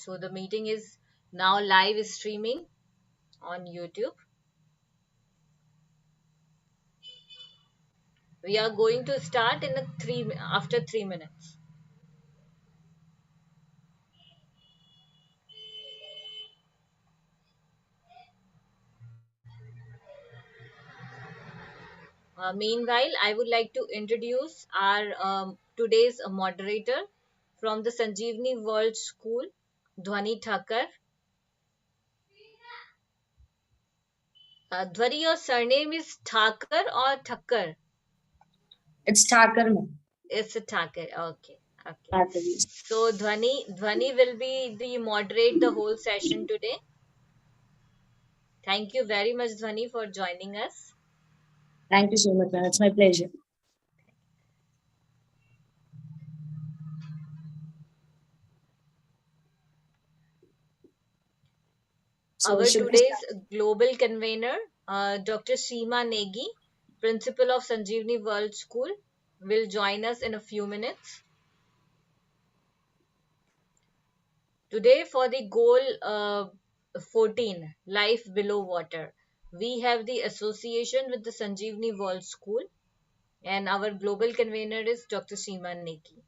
So the meeting is now live streaming on YouTube. We are going to start in after 3 minutes. Meanwhile, I would like to introduce our today's moderator from the Sanjeevani World School, Dhwani Thakkar. Dhwani, your surname is Thakkar or Thakkar? It's Thakkar. It's a Thakkar. Okay. Thakkar. So Dhwani will be the moderate the whole session today. Thank you very much, Dhwani, for joining us. Thank you so much, ma'am. It's my pleasure. Our today's global convener, Dr. Seema Negi, principal of Sanjeevani World School, will join us in a few minutes. Today, for the goal 14, Life Below Water, we have the association with the Sanjeevani World School, and our global convener is Dr. Seema Negi.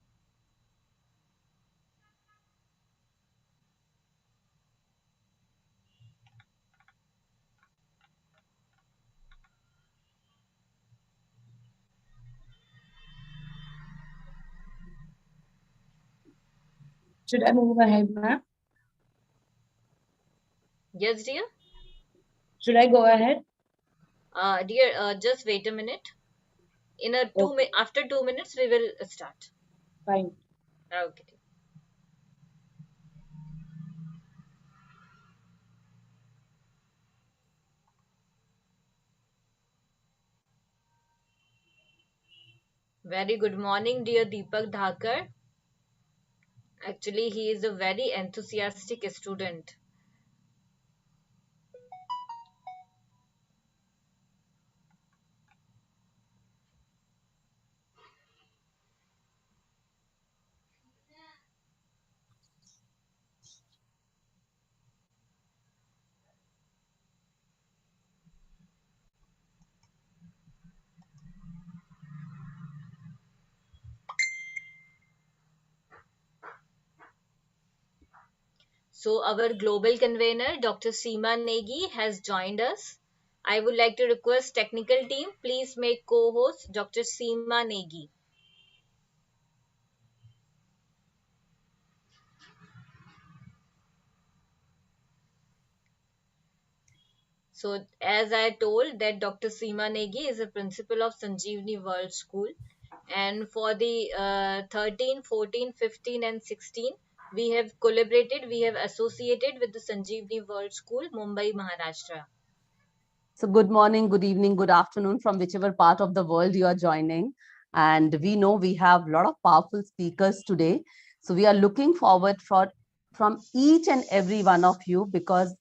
Should I move ahead, ma'am? Yes, dear? Should I go ahead? Dear, just wait a minute. After 2 minutes, we will start. Fine. Okay. Very good morning, dear Deepak Dhakar. Actually, he is a very enthusiastic student. So our global convener, Dr. Seema Negi, has joined us. I would like to request technical team, please make co-host Dr. Seema Negi. So as I told that Dr. Seema Negi is a principal of Sanjeevani World School, and for the 13, 14, 15 and 16, we have associated with the Sanjeevani World School, Mumbai, Maharashtra. So good morning, good evening, good afternoon from whichever part of the world you are joining. And we know we have a lot of powerful speakers today. So we are looking forward from each and every one of you, because,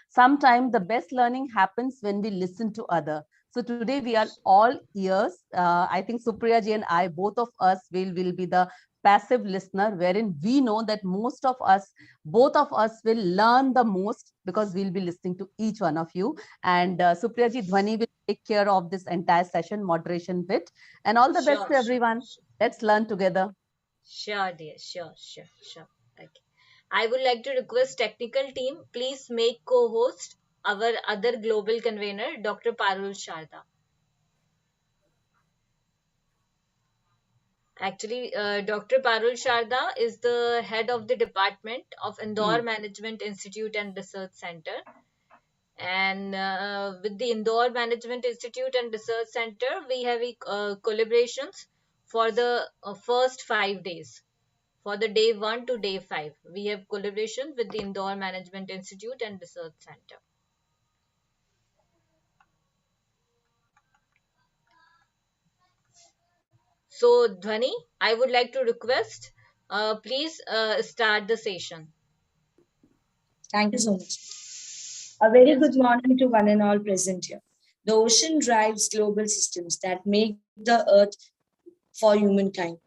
sometimes the best learning happens when we listen to other. So today we are all ears. I think Supriya ji and I, both of us will be the passive listener, wherein we know that both of us will learn the most, because we'll be listening to each one of you. And Supriya ji, Dhwani will take care of this entire session, moderation bit. And all the best to everyone. Let's learn together. Sure, dear. Sure. Okay. I would like to request technical team, please make co-host our other global convener, Dr. Parul Sharda. Actually, Dr. Parul Sharda is the head of the Department of Indore Management Institute and Research Center. And with the Indore Management Institute and Research Center, we have collaborations for the first 5 days. For the day 1 to day 5, we have collaboration with the Indore Management Institute and Research Center. So, Dhwani, I would like to request, please start the session. Thank you so much. A very good morning to one and all present here. The ocean drives global systems that make the earth for humankind.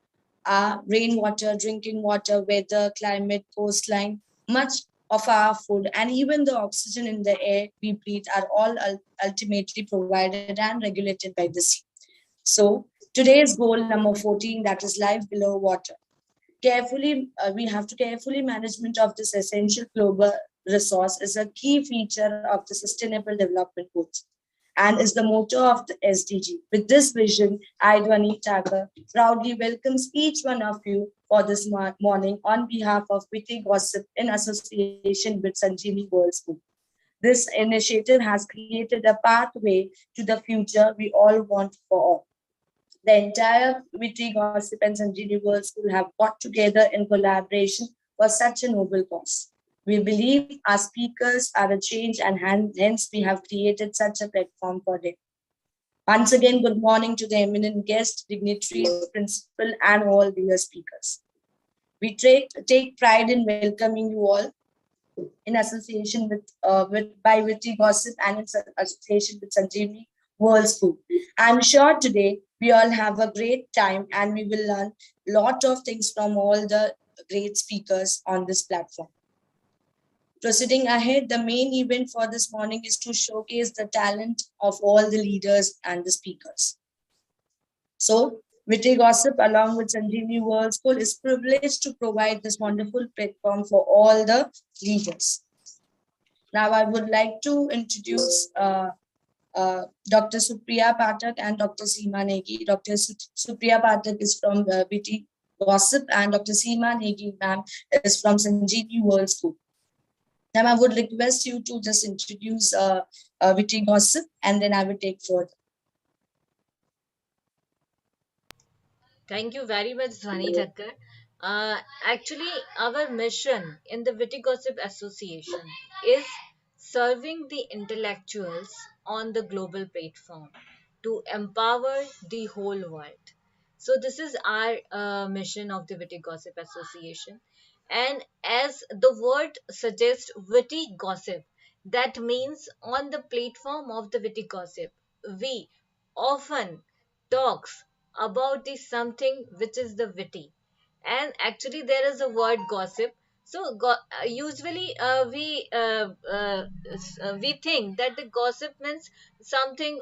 Rainwater, drinking water, weather, climate, coastline, Much of our food and even the oxygen in the air we breathe are all ultimately provided and regulated by the sea. So, today's goal number 14, that is life below water. We have to carefully management of this essential global resource is a key feature of the Sustainable Development Goals and is the motto of the SDG. With this vision, I, Dwani Tagore, proudly welcomes each one of you for this morning on behalf of Witty Gossip in association with Sanjivi World School. This initiative has created a pathway to the future we all want for all. The entire Witty Gossip and Sanjeevi World School have got together in collaboration for such a noble cause. We believe our speakers are a change and hence we have created such a platform for them. Once again, good morning to the eminent guests, dignitaries, principal, and all dear speakers. We take pride in welcoming you all in association with by Witty Gossip and in association with Sanjeevi World School. I'm sure today we all have a great time and we will learn a lot of things from all the great speakers on this platform. Proceeding ahead, the main event for this morning is to showcase the talent of all the leaders and the speakers. So, Witty Gossip, along with Sanjeevi World School, is privileged to provide this wonderful platform for all the leaders. Now, I would like to introduce Dr. Supriya Pathak and Dr. Seema Negi. Dr. Supriya Pathak is from Witty Gossip, and Dr. Seema Negi, ma'am, is from Sanjeevi World School. Now, I would request you to just introduce Witty Gossip, and then I will take further. Thank you very much, Dhwani Thakkar. Actually, our mission in the Witty Gossip Association is serving the intellectuals on the global platform to empower the whole world. So, this is our mission of the Witty Gossip Association. And as the word suggests, witty gossip, that means on the platform of the Witty Gossip, we often talks about the something which is the witty, and actually there is a word gossip. So usually we think that the gossip means something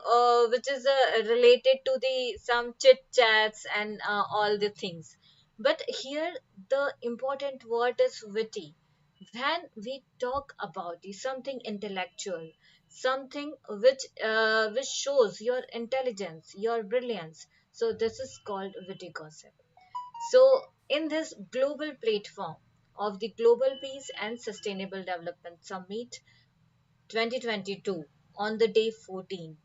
which is related to the some chit chats and all the things, but here the important word is witty. When we talk about the something intellectual, something which shows your intelligence, your brilliance, so this is called witty gossip. So in this global platform of the Global Peace and Sustainable Development Summit 2022, on the day 14,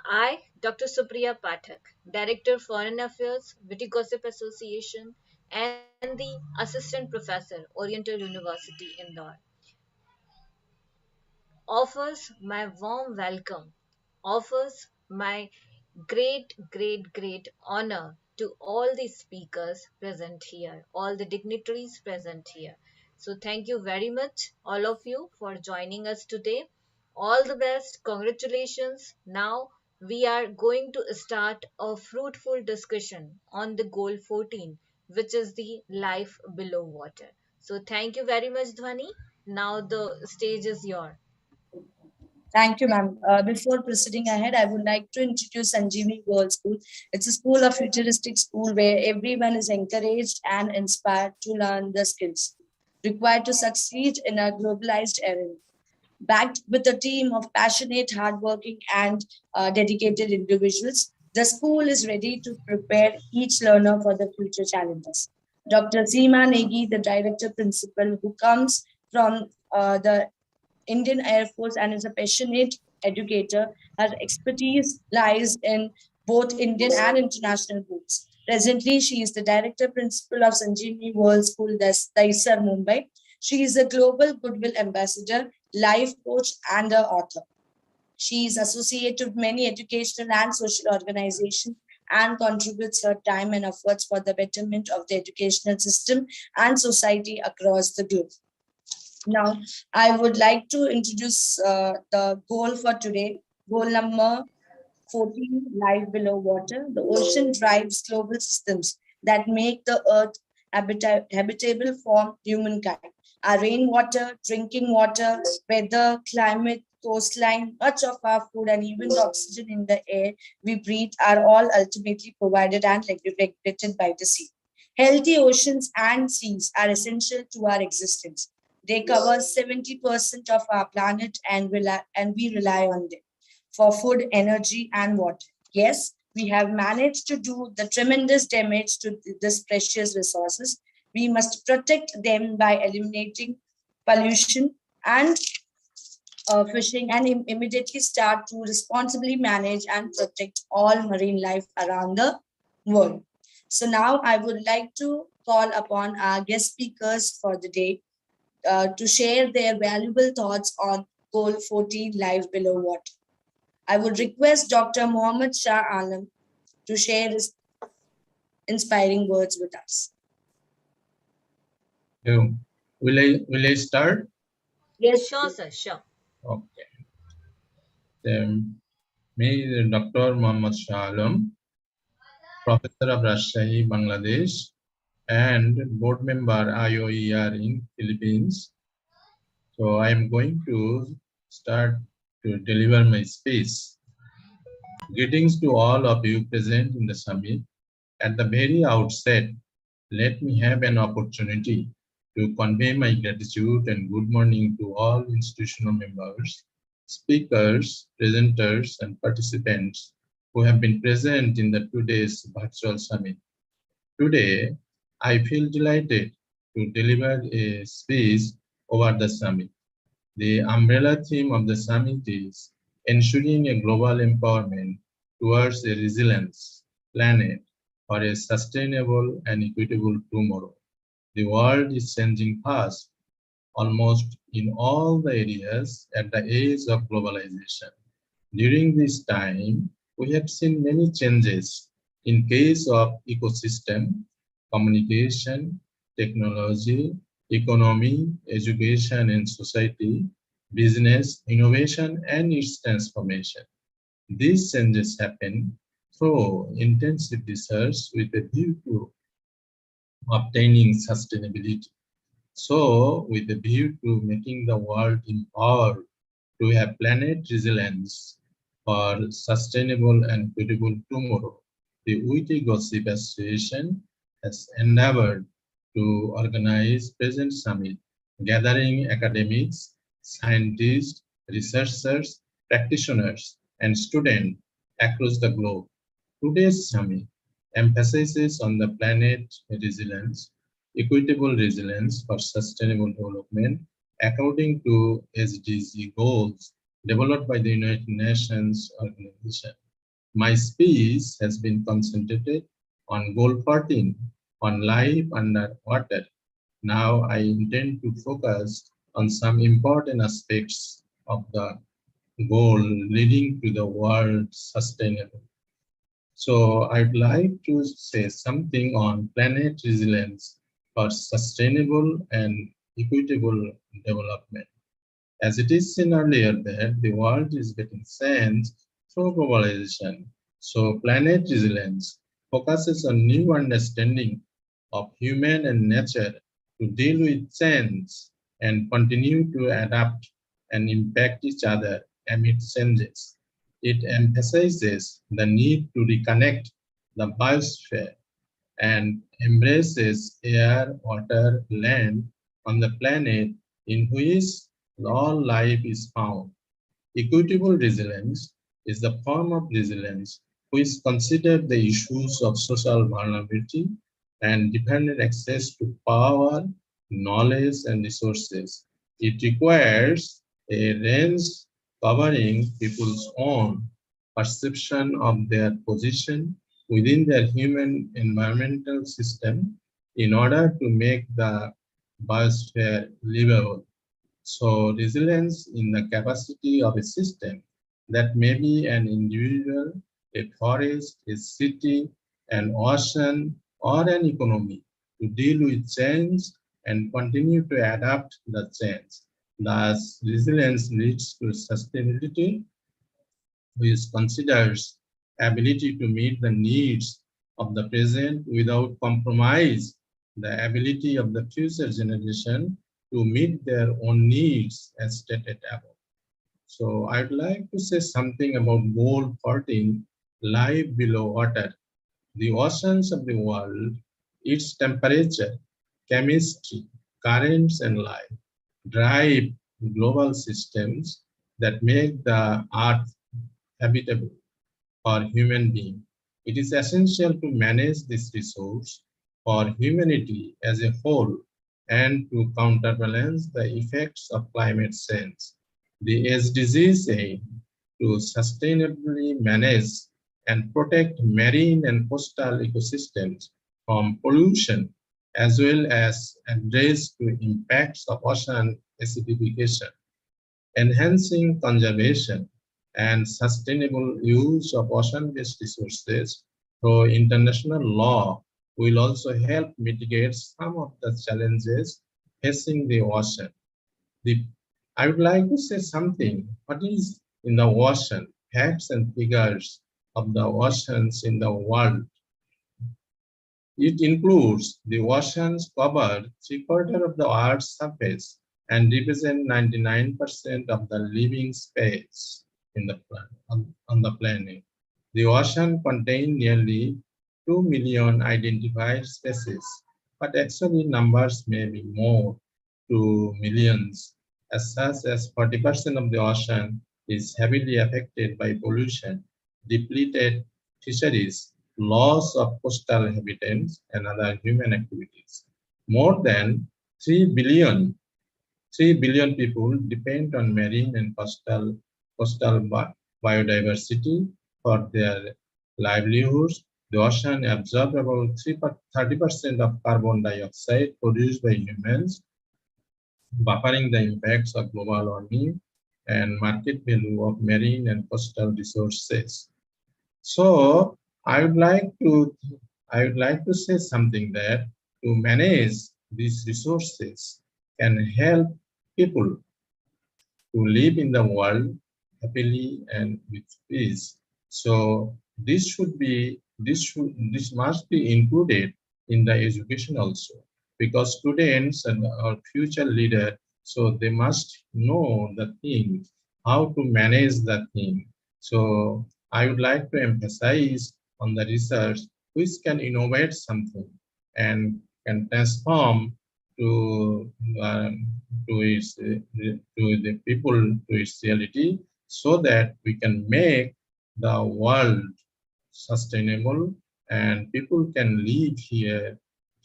I, Dr. Supriya Pathak, Director Foreign Affairs, Witty Gossip Association, and the Assistant Professor, Oriental University, Indore, offers my warm welcome, offers my great honor to all the speakers present here, all the dignitaries present here. So, thank you very much, all of you, for joining us today. All the best, congratulations. Now, we are going to start a fruitful discussion on the goal 14, which is the life below water. So, thank you very much, Dhwani. Now, the stage is yours. Thank you, ma'am. Before proceeding ahead, I would like to introduce Sanjeevi World School. It's a school of futuristic school where everyone is encouraged and inspired to learn the skills required to succeed in a globalized era. Backed with a team of passionate, hardworking, and dedicated individuals, the school is ready to prepare each learner for the future challenges. Dr. Seema Negi, the director principal, who comes from the Indian Air Force and is a passionate educator. Her expertise lies in both Indian and international books. Presently, she is the director principal of Sanjeevani World School, Daisar, Mumbai. She is a global goodwill ambassador, life coach, and an author. She is associated with many educational and social organizations and contributes her time and efforts for the betterment of the educational system and society across the globe. Now, I would like to introduce the goal for today. Goal number 14, life below water. The ocean drives global systems that make the earth habitable for humankind. Our rainwater, drinking water, weather, climate, coastline, much of our food, and even the oxygen in the air we breathe are all ultimately provided and regulated by the sea. Healthy oceans and seas are essential to our existence. They cover 70% of our planet and we rely on them for food, energy, and water. Yes, we have managed to do the tremendous damage to these precious resources. We must protect them by eliminating pollution and fishing and immediately start to responsibly manage and protect all marine life around the world. So now I would like to call upon our guest speakers for the day to share their valuable thoughts on Goal 14 Life Below Water. I would request Dr. Mohammed Shah Alam to share his inspiring words with us. So, will I start? Yes. Sure, sir, sure. Okay. Me, Dr. Mohammed Shah Alam, Professor of Rajshahi, Bangladesh, and board member IOER in Philippines. So I am going to start to deliver my speech. Greetings to all of you present in the summit. At the very outset, let me have an opportunity to convey my gratitude and good morning to all institutional members, speakers, presenters, and participants who have been present in the today's virtual summit. Today, I feel delighted to deliver a speech over the summit. The umbrella theme of the summit is ensuring a global empowerment towards a resilient planet for a sustainable and equitable tomorrow. The world is changing fast, almost in all the areas at the age of globalization. During this time, we have seen many changes in case of ecosystem, communication, technology, economy, education and society, business, innovation and its transformation. These changes happen through intensive research with a view to obtaining sustainability. So, with a view to making the world empowered to have planet resilience for sustainable and equitable tomorrow, the Witty Gossip Association has endeavored to organize present summit, gathering academics, scientists, researchers, practitioners, and students across the globe. Today's summit emphasizes on the planet resilience, equitable resilience for sustainable development according to SDG goals developed by the United Nations Organization. My speech has been concentrated on Goal 14, on life under water. Now I intend to focus on some important aspects of the goal leading to the world sustainable. So I'd like to say something on planet resilience for sustainable and equitable development. As it is seen earlier that the world is getting changed through globalization. So planet resilience focuses on new understanding of human and nature to deal with change and continue to adapt and impact each other amid changes. It emphasizes the need to reconnect the biosphere and embraces air, water, land on the planet in which all life is found. Equitable resilience is the form of resilience which considers the issues of social vulnerability and dependent access to power, knowledge, and resources. It requires a range covering people's own perception of their position within their human environmental system in order to make the biosphere livable. So resilience in the capacity of a system that may be an individual, a forest, a city, an ocean, or an economy to deal with change and continue to adapt the change. Thus, resilience leads to sustainability, which considers ability to meet the needs of the present without compromise the ability of the future generation to meet their own needs as stated above. So I'd like to say something about goal 14, life below water. The oceans of the world, its temperature, chemistry, currents and life drive global systems that make the earth habitable for human being. It is essential to manage this resource for humanity as a whole and to counterbalance the effects of climate change. The SDGs aim to sustainably manage and protect marine and coastal ecosystems from pollution as well as address the impacts of ocean acidification. Enhancing conservation and sustainable use of ocean-based resources through international law will also help mitigate some of the challenges facing the ocean. I would like to say something. What is in the ocean? Facts and figures of the oceans in the world. It includes the oceans cover three-quarters of the Earth's surface and represent 99% of the living space in the on the planet. The ocean contains nearly 2 million identified species, but actually numbers may be more to millions. As such as 40% of the ocean is heavily affected by pollution, depleted fisheries, loss of coastal habitats, and other human activities. More than 3 billion 3 billion people depend on marine and coastal biodiversity for their livelihoods. The ocean absorbs about 30% of carbon dioxide produced by humans, buffering the impacts of global warming and market value of marine and coastal resources. So I would like to say something that to manage these resources can help people to live in the world happily and with peace. So this must be included in the education also, because students and our future leader, so they must know the thing, how to manage the thing. So I would like to emphasize on the research which can innovate something and can transform to to the people to its reality, so that we can make the world sustainable and people can live here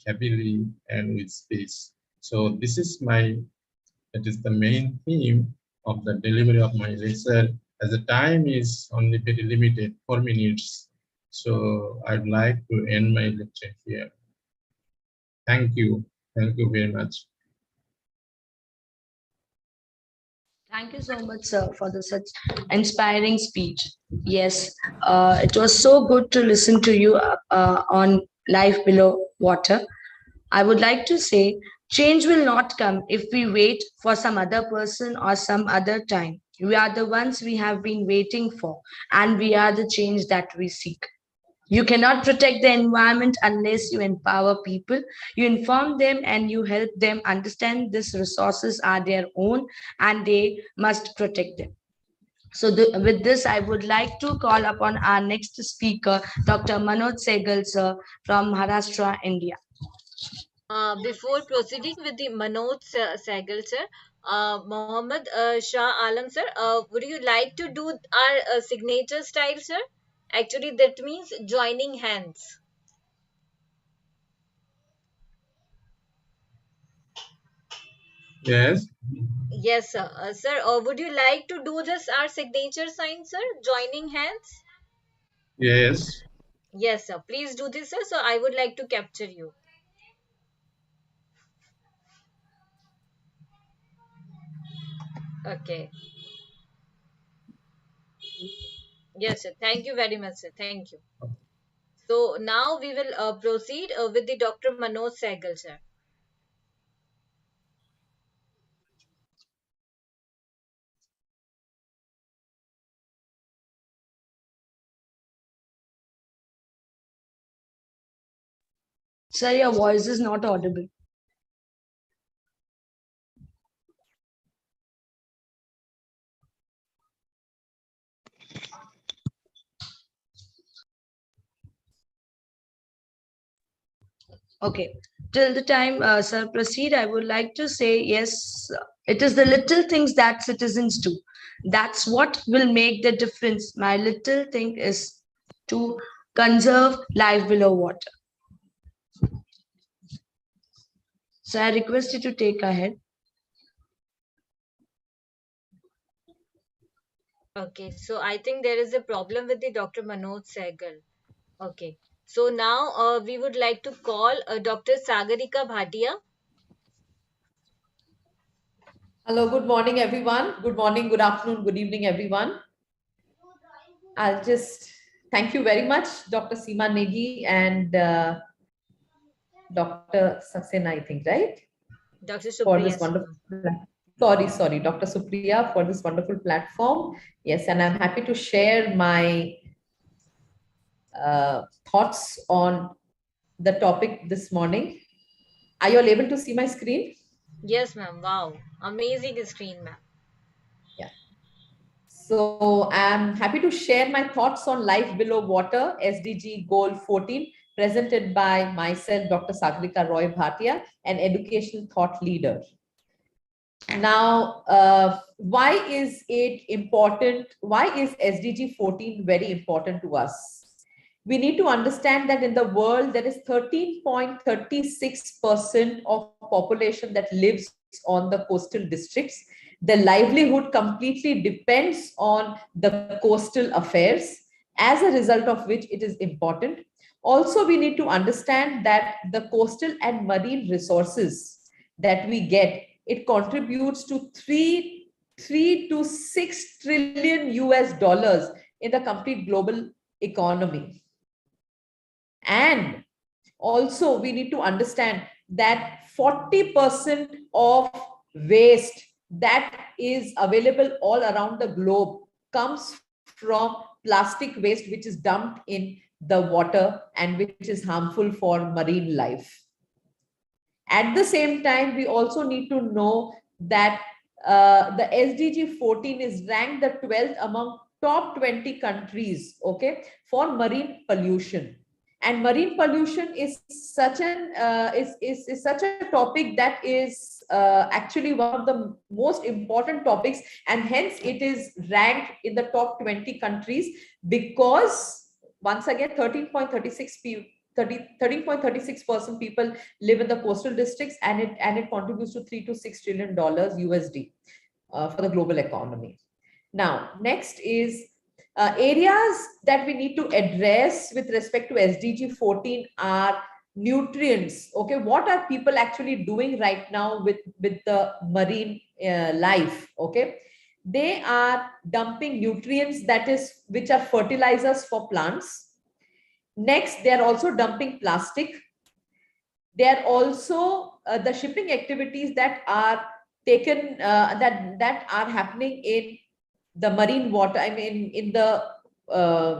happily and with peace. So this is it is the main theme of the delivery of my lecture. As the time is only very limited, 4 minutes, so I'd like to end my lecture here. Thank you. Thank you very much. Thank you so much, sir, for the such inspiring speech. Yes, it was so good to listen to you on Life Below Water. I would like to say change will not come if we wait for some other person or some other time. We are the ones we have been waiting for, and we are the change that we seek. You cannot protect the environment unless you empower people. You inform them and you help them understand these resources are their own and they must protect them. So, with this, I would like to call upon our next speaker, Dr. Manoj Sehgal, sir, from Maharashtra, India. Before proceeding with the Manoj Sehgal sir, Mohammed Shah Alam sir, would you like to do our signature style, sir? Actually, that means joining hands. Yes. Yes, sir. Sir, would you like to do this our signature sign, sir? Joining hands? Yes. Yes, sir. Please do this, sir. So I would like to capture you. Okay. Yes, sir. Thank you very much, sir. Thank you. So now we will proceed with the Dr. Manoj Sehgal, sir. Sir, your voice is not audible. Okay. Till the time, sir, proceed, I would like to say, yes, it is the little things that citizens do. That's what will make the difference. My little thing is to conserve life below water. So I request you to take ahead. Okay, so I think there is a problem with the Dr. Manoj Sehgal. Okay, so now we would like to call Dr. Sagarika Bhatia. Hello, good morning, everyone. Good morning, good afternoon, good evening, everyone. I'll just thank you very much, Dr. Seema Negi and Dr. Saxena, I think, right? Dr. For Supriya. this wonderful, sorry, Dr. Supriya, for this wonderful platform. Yes, and I'm happy to share my thoughts on the topic this morning. Are you all able to see my screen? Yes, ma'am. Wow. Amazing screen, ma'am. Yeah. So I'm happy to share my thoughts on life below water, SDG goal 14, presented by myself, Dr. Sagrika Roy Bhatia, an educational thought leader. Now, why is it important? Why is SDG 14 very important to us? We need to understand that in the world, there is 13.36% of population that lives on the coastal districts. The livelihood completely depends on the coastal affairs, as a result of which it is important. Also, we need to understand that the coastal and marine resources that we get, it contributes to 3 to 6 trillion US dollars in the complete global economy. And also, we need to understand that 40% of waste that is available all around the globe comes from plastic waste, which is dumped in the water and which is harmful for marine life. At the same time, we also need to know that the SDG 14 is ranked the 12th among top 20 countries, okay, for marine pollution. And marine pollution is such an is such a topic that is actually one of the most important topics, and hence it is ranked in the top 20 countries because once again 13.36% people live in the coastal districts, and it contributes to 3 to 6 trillion dollars USD for the global economy. Now, next is areas that we need to address with respect to SDG 14 are nutrients. Okay, what are people actually doing right now with the marine life? Okay, they are dumping nutrients, that is, which are fertilizers for plants. Next, they are also dumping plastic. They are also the shipping activities that are taken that are happening in the marine water. I mean, in the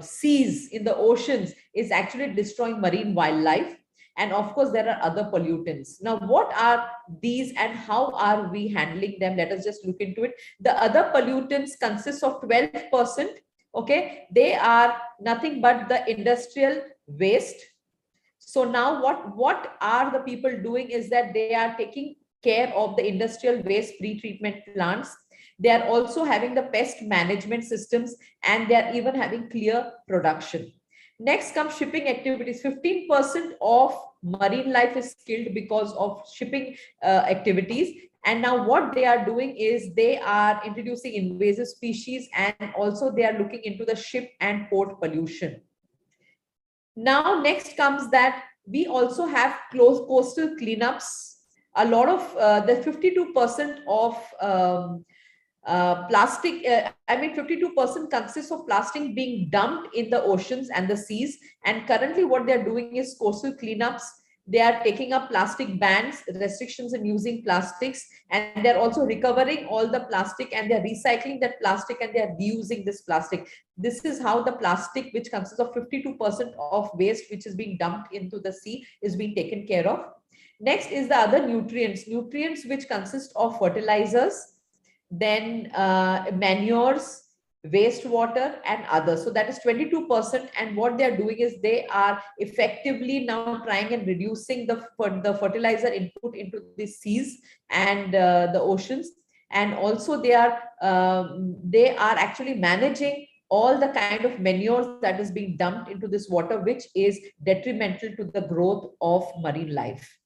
seas, in the oceans, is actually destroying marine wildlife. And of course, there are other pollutants. Now, what are these and how are we handling them? Let us just look into it. The other pollutants consist of 12%. Okay, they are nothing but the industrial waste. So now what are the people doing is that they are taking care of the industrial waste pre-treatment plants. They are also having the pest management systems, and they are even having clear production. Next comes shipping activities. 15% of marine life is killed because of shipping activities. And now what they are doing is they are introducing invasive species, and also they are looking into the ship and port pollution. Now, next comes that we also have close coastal cleanups. A lot of the 52% of plastic, I mean, 52% consists of plastic being dumped in the oceans and the seas. And currently, what they're doing is coastal cleanups. They are taking up plastic bans, restrictions in using plastics, and they're also recovering all the plastic, and they're recycling that plastic, and they're reusing this plastic. This is how the plastic, which consists of 52% of waste which is being dumped into the sea, is being taken care of. Next is the other nutrients which consist of fertilizers, then manures, wastewater, and others. So that is 22%. And what they are doing is they are effectively now trying and reducing the fertilizer input into the seas and the oceans. And also they are actually managing all the kind of manure that is being dumped into this water, which is detrimental to the growth of marine life.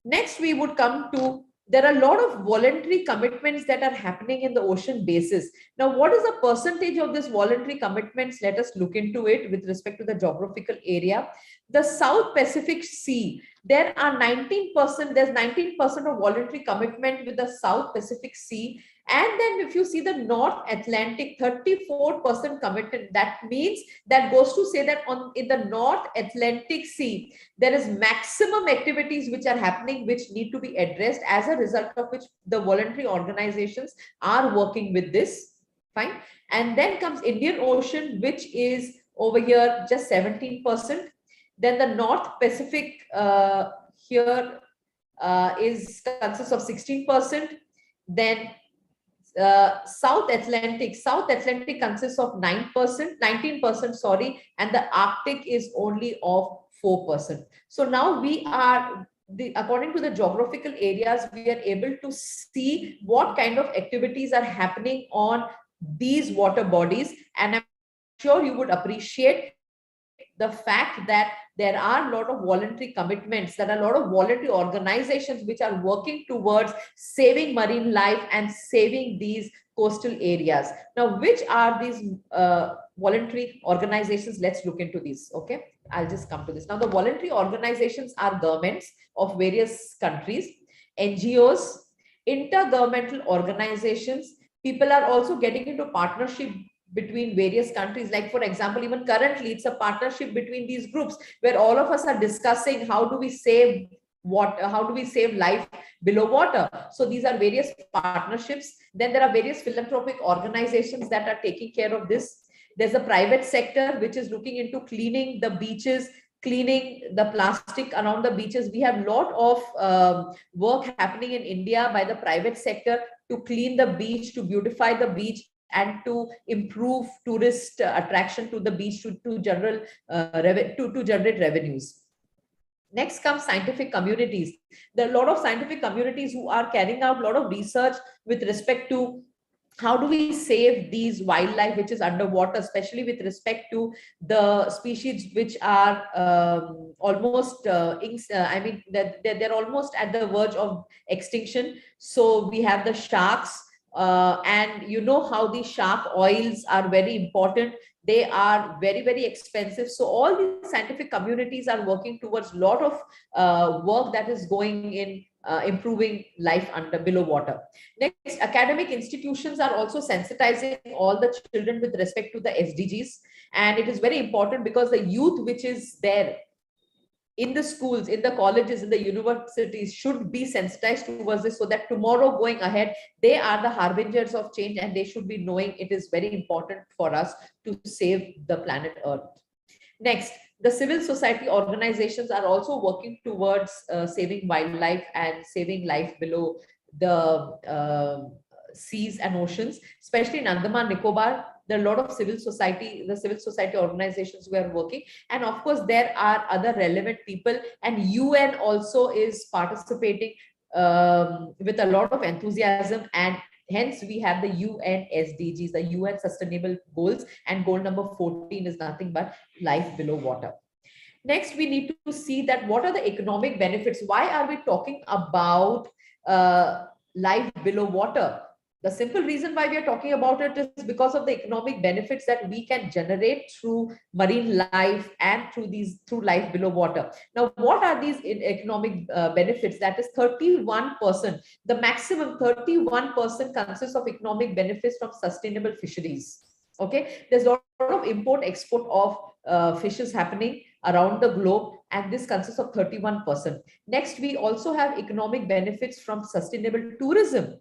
Next, we would come to, there are a lot of voluntary commitments that are happening in the ocean basis. Now, what is the percentage of this voluntary commitments? Let us look into it with respect to the geographical area. The South Pacific Sea, there are 19%, there's 19% of voluntary commitment with the South Pacific Sea. And then if you see the North Atlantic, 34% committed. That means, that goes to say that in the North Atlantic Sea, there is maximum activities which are happening, which need to be addressed, as a result of which the voluntary organizations are working with this. Fine. And then comes Indian Ocean, which is over here just 17%. Then the North Pacific here consists of 16%. Then South Atlantic consists of 19%, sorry, and the Arctic is only of 4%. So now we are, according to the geographical areas, we are able to see what kind of activities are happening on these water bodies. And I'm sure you would appreciate the fact that there are a lot of voluntary commitments, there are a lot of voluntary organizations which are working towards saving marine life and saving these coastal areas. Now, which are these voluntary organizations? Let's look into these. Okay, I'll just come to this. Now, the voluntary organizations are governments of various countries, NGOs, intergovernmental organizations. People are also getting into partnership between various countries. Like, for example, even currently it's a partnership between these groups where all of us are discussing how do we save water, how do we save life below water. So these are various partnerships. Then there are various philanthropic organizations that are taking care of this. There's a private sector which is looking into cleaning the beaches, cleaning the plastic around the beaches. We have a lot of work happening in India by the private sector to clean the beach, to beautify the beach, and to improve tourist attraction to the beach, to generate revenues. Next comes scientific communities. There are a lot of scientific communities who are carrying out a lot of research with respect to how do we save these wildlife which is underwater, especially with respect to the species which are almost, they're almost at the verge of extinction. So we have the sharks, and you know how the shark oils are very important. They are very, very expensive. So all these scientific communities are working towards a lot of work that is going in improving life below water. Next, academic institutions are also sensitizing all the children with respect to the SDGs. And it is very important because the youth which is there in the schools, in the colleges, in the universities should be sensitized towards this, so that tomorrow going ahead, they are the harbingers of change, and they should be knowing it is very important for us to save the planet Earth. Next, the civil society organizations are also working towards saving wildlife and saving life below the seas and oceans, especially in Andaman Nicobar. There are a lot of civil society organizations who are working. And of course, there are other relevant people, and UN also is participating with a lot of enthusiasm. And hence we have the UN SDGs, the UN Sustainable Goals, and goal number 14 is nothing but life below water. Next, we need to see that what are the economic benefits? Why are we talking about life below water? The simple reason why we are talking about it is because of the economic benefits that we can generate through marine life and through life below water. Now, what are these economic benefits? That is 31%. The maximum 31% consists of economic benefits from sustainable fisheries. Okay, there's a lot of import-export of fishes happening around the globe, and this consists of 31%. Next, we also have economic benefits from sustainable tourism.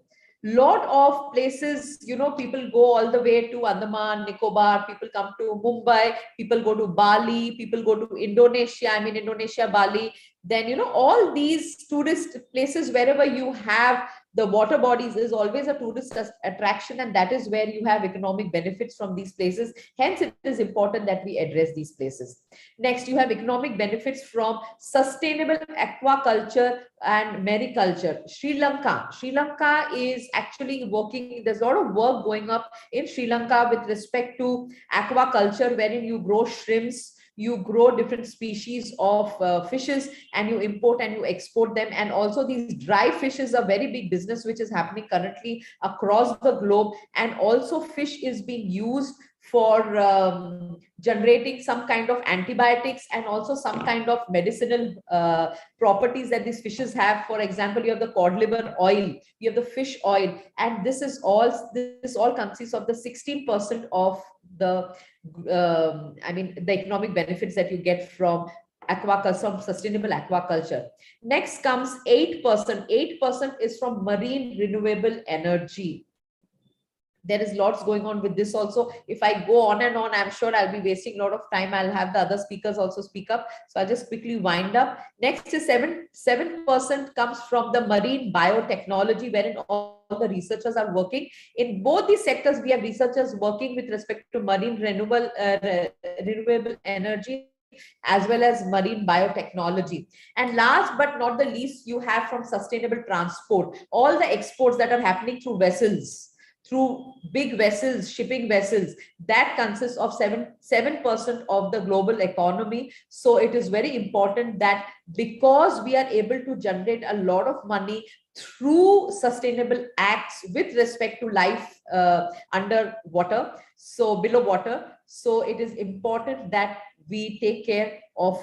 Lot of places, you know, people go all the way to Andaman, Nicobar, people come to Mumbai, people go to Bali, people go to Indonesia, Indonesia, Bali. Then, you know, all these tourist places, wherever you have the water bodies is always a tourist attraction, and that is where you have economic benefits from these places. Hence, it is important that we address these places. Next, you have economic benefits from sustainable aquaculture and mariculture. Sri Lanka is actually working, there's a lot of work going up in Sri Lanka with respect to aquaculture, wherein you grow shrimps, you grow different species of fishes, and you import and you export them. And also these dry fish is a very big business which is happening currently across the globe. And also fish is being used for generating some kind of antibiotics and also some kind of medicinal properties that these fishes have. For example, you have the cod liver oil, you have the fish oil, and this all consists of the 16% of the the economic benefits that you get from aquaculture, from sustainable aquaculture. Next comes 8%. 8% is from marine renewable energy. There is lots going on with this also. If I go on and on, I'm sure I'll be wasting a lot of time. I'll have the other speakers also speak up. So I'll just quickly wind up. Next is 7% comes from the marine biotechnology, wherein all the researchers are working. In both these sectors, we have researchers working with respect to marine renewable energy as well as marine biotechnology. And last but not the least, you have from sustainable transport, all the exports that are happening through vessels, through big vessels, shipping vessels, that consists of 7% of the global economy. So it is very important that because we are able to generate a lot of money through sustainable acts with respect to life under water, so below water, so it is important that we take care of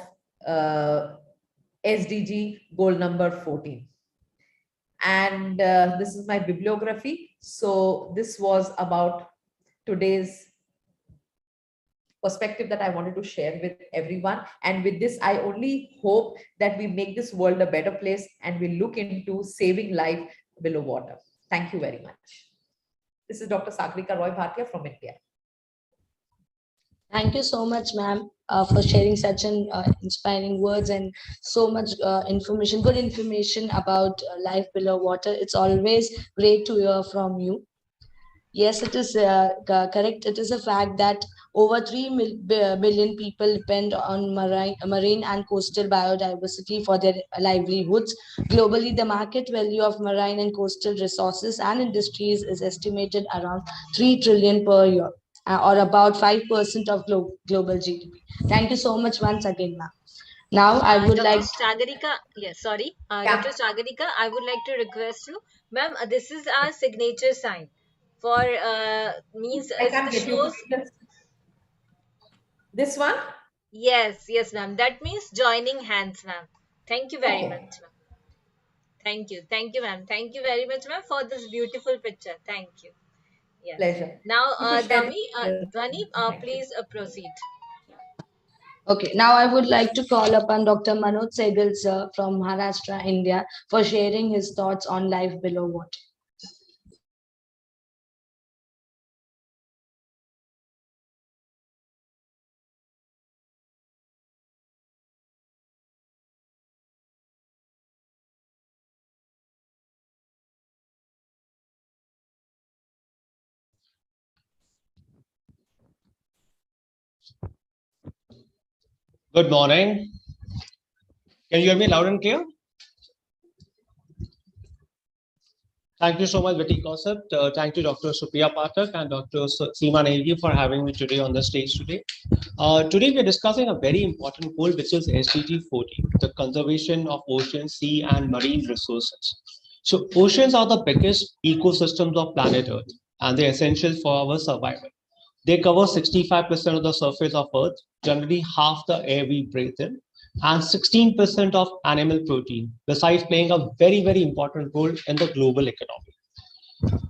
SDG goal number 14. And this is my bibliography. So this was about today's perspective that I wanted to share with everyone. And with this, I only hope that we make this world a better place and we look into saving life below water. Thank you very much. This is Dr. Sagrika Roy Bhatia from India. Thank you so much, ma'am, for sharing such an inspiring words and so much information, good information about life below water. It's always great to hear from you. Yes, it is correct. It is a fact that over 3 billion people depend on marine and coastal biodiversity for their livelihoods. Globally, the market value of marine and coastal resources and industries is estimated around 3 trillion per year, or about 5% of global GDP. Thank you so much once again, ma'am. Now, I would Dr. like... Sagarika, yes, sorry. Yeah. Dr. Sagarika, I would like to request you, ma'am, this is our signature sign for, means I can't this get you. shows, This one? yes, yes, ma'am. That means joining hands, ma'am. Thank you very Okay. much, ma'am. Thank you, ma'am. Thank you very much, ma'am, for this beautiful picture. Thank you. Yes. Pleasure. Now, You could share Dhwani, Thank you. please proceed. Okay, now I would like to call upon Dr. Manoj Sehgal sir from Maharashtra, India, for sharing his thoughts on life below water. Good morning. Can you hear me loud and clear? Thank you so much, Betty Concept. Thank you, Dr. Supriya Pathak and Dr. Seema Negi for having me today on the stage today. Today, we are discussing a very important goal, which is SDG 14, the conservation of ocean, sea, and marine resources. So oceans are the biggest ecosystems of planet Earth, and they're essential for our survival. They cover 65% of the surface of Earth, generally half the air we breathe in, and 16% of animal protein, besides playing a very, very important role in the global economy.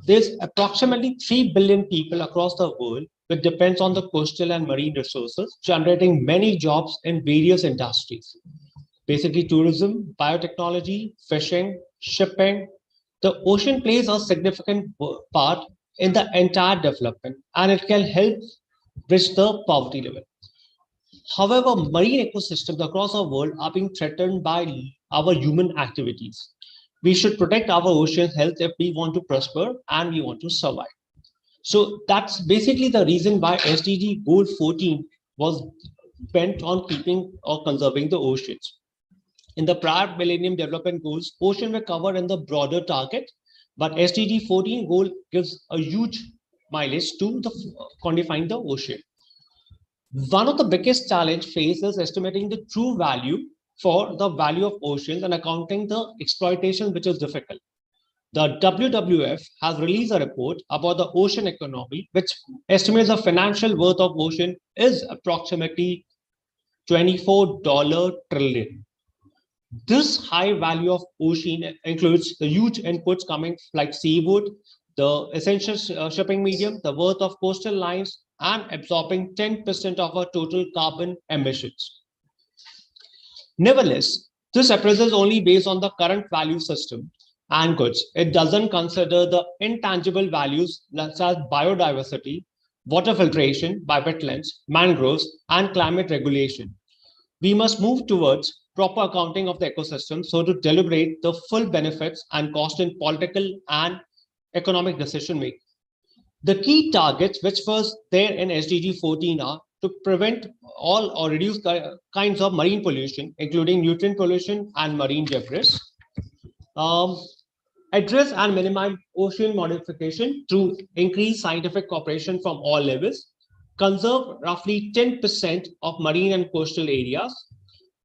There's approximately 3 billion people across the world which depends on the coastal and marine resources, generating many jobs in various industries. Basically tourism, biotechnology, fishing, shipping. The ocean plays a significant part in the entire development, and it can help bridge the poverty level. However, marine ecosystems across our world are being threatened by our human activities. We should protect our ocean health if we want to prosper and we want to survive. So that's basically the reason why SDG Goal 14 was bent on keeping or conserving the oceans. In the prior Millennium Development Goals, ocean were covered in the broader target, but SDG 14 goal gives a huge mileage to the quantifying the ocean. One of the biggest challenge faced is estimating the true value for the value of oceans and accounting the exploitation, which is difficult. The WWF has released a report about the ocean economy, which estimates the financial worth of ocean is approximately $24 trillion. This high value of ocean includes the huge inputs coming like seafood, the essential shipping medium, the worth of coastal lines, and absorbing 10% of our total carbon emissions. Nevertheless, this appraisal is only based on the current value system and goods. It doesn't consider the intangible values such as biodiversity, water filtration by wetlands, mangroves, and climate regulation. We must move towards proper accounting of the ecosystem so to deliberate the full benefits and cost in political and economic decision making. The key targets which was there in SDG 14 are to prevent all or reduce kinds of marine pollution, including nutrient pollution and marine debris, address and minimize ocean modification through increased scientific cooperation from all levels, conserve roughly 10% of marine and coastal areas,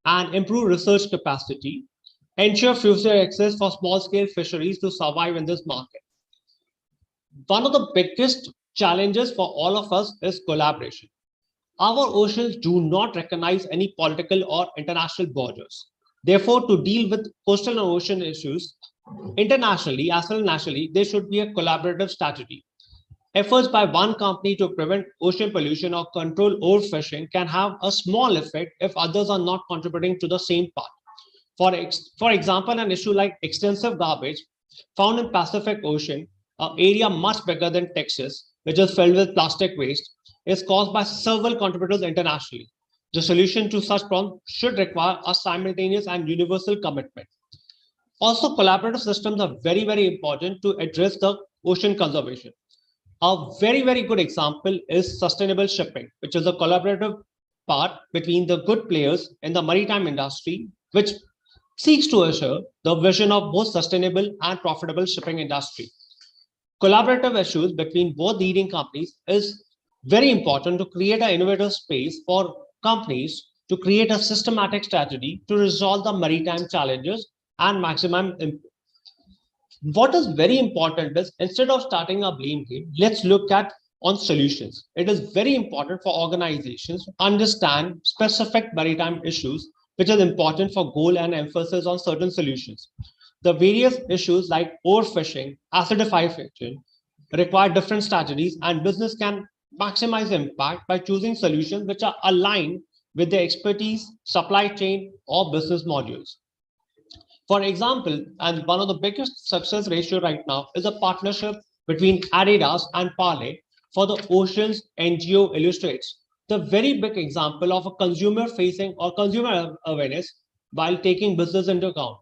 and improve research capacity, ensure future access for small-scale fisheries to survive in this market. One of the biggest challenges for all of us is collaboration. Our oceans do not recognize any political or international borders. Therefore, to deal with coastal and ocean issues internationally as well as nationally, there should be a collaborative strategy. Efforts by one company to prevent ocean pollution or control overfishing can have a small effect if others are not contributing to the same part. For example, an issue like extensive garbage found in Pacific Ocean, an area much bigger than Texas, which is filled with plastic waste, is caused by several contributors internationally. The solution to such problems should require a simultaneous and universal commitment. Also, collaborative systems are very, very important to address the ocean conservation. A very, very good example is sustainable shipping, which is a collaborative part between the good players in the maritime industry, which seeks to assure the vision of both sustainable and profitable shipping industry. Collaborative issues between both leading companies is very important to create an innovative space for companies to create a systematic strategy to resolve the maritime challenges and maximum impact. What is very important is instead of starting a blame game, let's look at on solutions. It is very important for organizations to understand specific maritime issues, which is important for goal and emphasis on certain solutions. The various issues like overfishing, acidification require different strategies, and business can maximize impact by choosing solutions which are aligned with their expertise, supply chain, or business modules. For example, and one of the biggest success ratio right now is a partnership between Adidas and Parley for the Oceans NGO illustrates the very big example of a consumer facing or consumer awareness while taking business into account.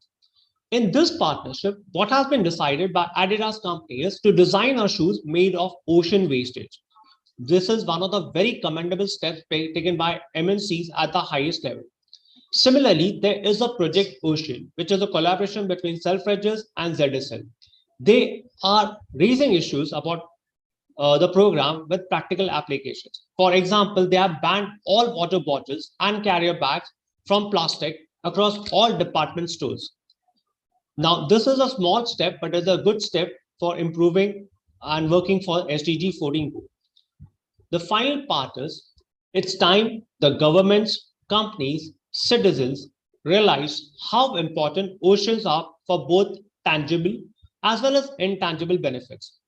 In this partnership, what has been decided by Adidas company is to design our shoes made of ocean wastage. This is one of the very commendable steps taken by MNCs at the highest level. Similarly, there is a Project Ocean, which is a collaboration between Selfridges and ZSL. They are raising issues about the program with practical applications. For example, they have banned all water bottles and carrier bags from plastic across all department stores. Now, this is a small step, but it's a good step for improving and working for SDG 14 goal. The final part is it's time the governments, companies, citizens realize how important oceans are for both tangible as well as intangible benefits.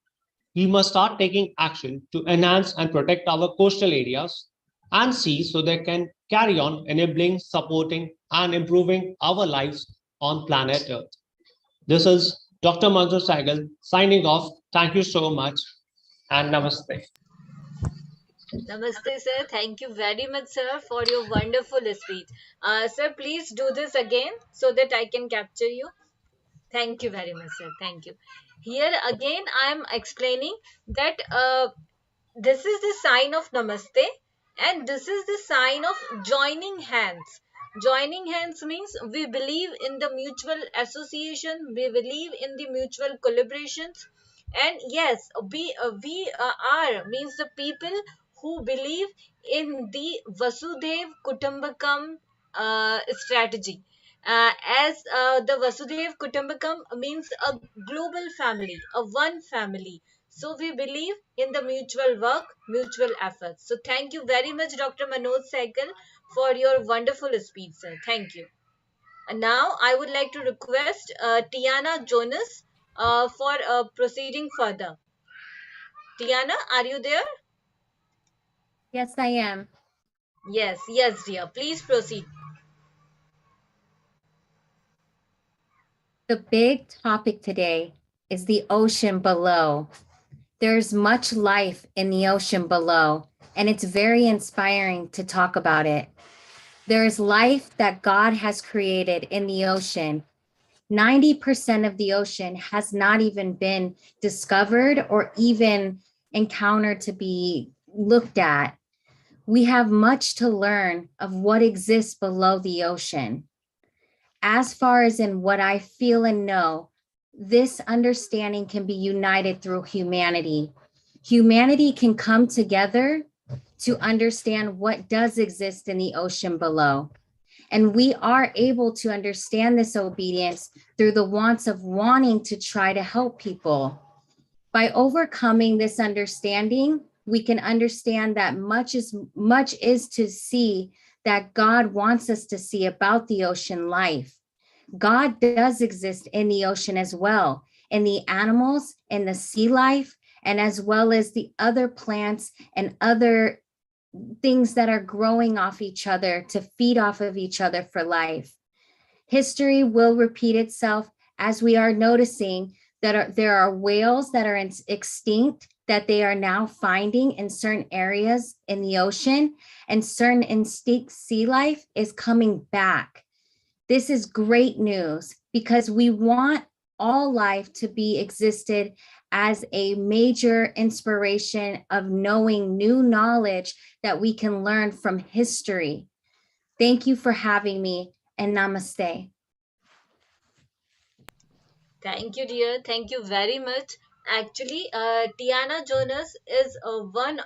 We must start taking action to enhance and protect our coastal areas and seas so they can carry on enabling, supporting, and improving our lives on planet Earth. This is Dr. Manoj Saigal signing off. Thank you so much and namaste. Namaste, sir. Thank you very much, sir, for your wonderful speech. Sir, please do this again so that I can capture you. Thank you very much, sir. Thank you. Here again, I am explaining that this is the sign of namaste, and this is the sign of joining hands. Joining hands means we believe in the mutual association, we believe in the mutual collaborations, and yes, we are means the people who believe in the Vasudev Kutumbakam strategy. As the Vasudev Kutumbakam means a global family, a one family. So we believe in the mutual work, mutual efforts. So thank you very much, Dr. Manoj Saigal, for your wonderful speech, sir. Thank you. And now I would like to request Tiana Jonas for proceeding further. Tiana, are you there? Yes, I am. Yes, yes, dear. Please proceed. The big topic today is the ocean below. There's much life in the ocean below, and it's very inspiring to talk about it. There's life that God has created in the ocean. 90% of the ocean has not even been discovered or even encountered to be looked at. We have much to learn of what exists below the ocean. As far as in what I feel and know, this understanding can be united through humanity. Humanity can come together to understand what does exist in the ocean below. And we are able to understand this obedience through the wants of wanting to try to help people. By overcoming this understanding, we can understand that much is to see that God wants us to see about the ocean life. God does exist in the ocean as well, in the animals, in the sea life, and as well as the other plants and other things that are growing off each other to feed off of each other for life. History will repeat itself as we are noticing that there are whales that are extinct that they are now finding in certain areas in the ocean, and certain extinct sea life is coming back. This is great news because we want all life to be existed as a major inspiration of knowing new knowledge that we can learn from history. Thank you for having me, and namaste. Thank you, dear. Thank you very much. Actually, Tiana Jonas is one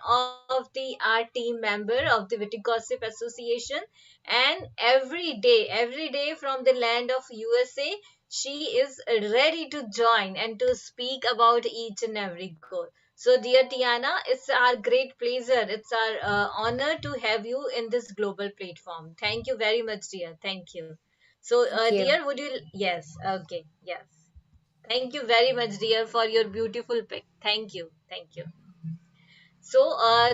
of the our team member of the Vitigossip Association, and every day from the land of USA, she is ready to join and to speak about each and every goal. So, dear Tiana, it's our great pleasure. It's our honor to have you in this global platform. Thank you very much, dear. Thank you. So, Thank you. dear, would you? Yes. Okay. Yes. Thank you very much, dear, for your beautiful pick. Thank you. Thank you. So,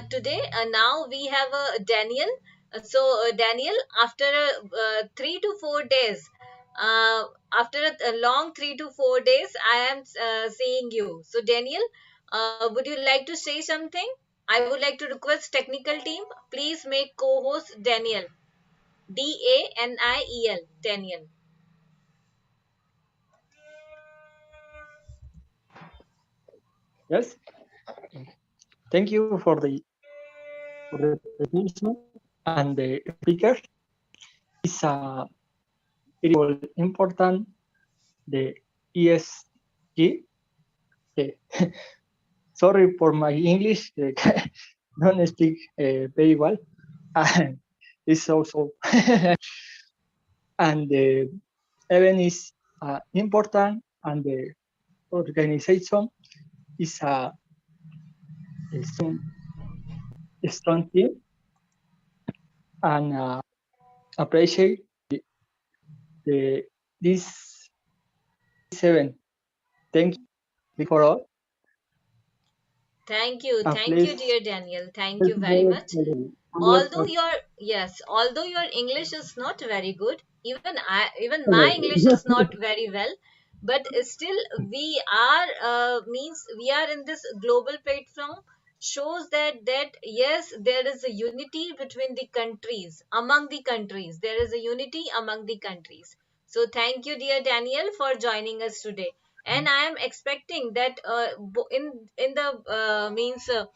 today, now we have Daniel. Daniel, after 3 to 4 days, after a long 3 to 4 days, I am seeing you. So, Daniel, would you like to say something? I would like to request technical team, please make co-host Daniel. Daniel. Daniel. Yes, thank you for the presentation and the speaker. It's very important the ESG. Okay. Sorry for my English. Don't speak very well. It's also and the event is important, and the organization is a strong team, and appreciate the this event. Thank you for all. Thank you, Please dear Daniel. Thank you let's very go much. for the Although other your yes, although your English is not very good, even my part. English is not very well, but still we are means we are in this global platform, shows that yes, there is a unity between the countries, among the countries, there is a unity among the countries. So thank you, dear Daniel, for joining us today. And I am expecting that in the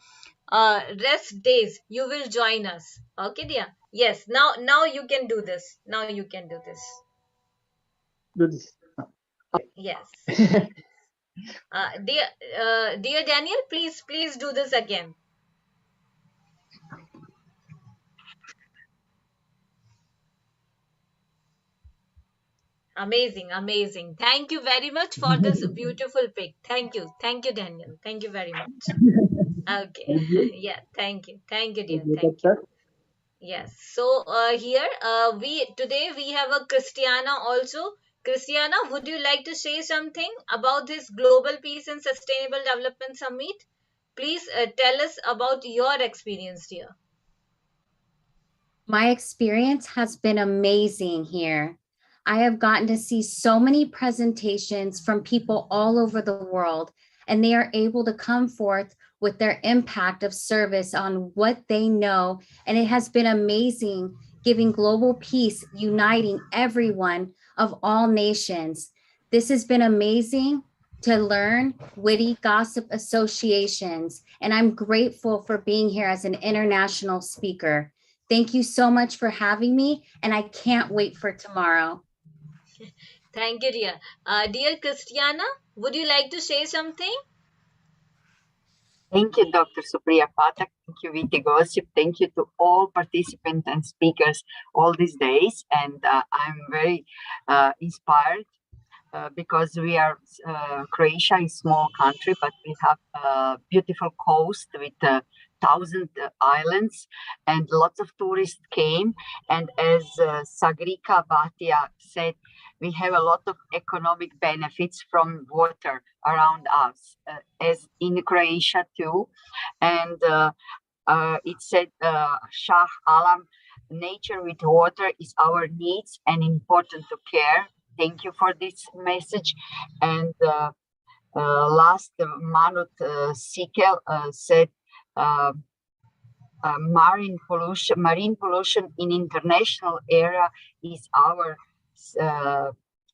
rest days you will join us. Okay, dear. Yes. Now you can do this. Now you can do this. Do this. Yes. Dear dear Daniel, please do this again. Amazing, amazing. Thank you very much for this beautiful pic. Thank you, Daniel. Thank you very much. Okay. Thank you. Yeah, thank you, Thank dear. you, Thank you. doctor. Yes. So here we today we have a Christiana also. Christiana, would you like to say something about this Global Peace and Sustainable Development Summit? Please tell us about your experience here. My experience has been amazing here. I have gotten to see so many presentations from people all over the world, and they are able to come forth with their impact of service on what they know. And it has been amazing giving global peace, uniting everyone of all nations. This has been amazing to learn witty gossip associations, and I'm grateful for being here as an international speaker. Thank you so much for having me, and I can't wait for tomorrow. Thank you, dear. Dear Christiana, would you like to say something? Thank you, Dr. Supriya Patak. Thank you, Viti Gossip. Thank you to all participants and speakers all these days. And I'm very inspired because we are, Croatia is a small country, but we have a beautiful coast with 1,000 islands, and lots of tourists came. And as Sagrika Bhatia said, we have a lot of economic benefits from water around us, as in Croatia too. And it said, Shah Alam, nature with water is our needs and important to care. Thank you for this message. And last, Manoj Sikel said, marine pollution in international area is our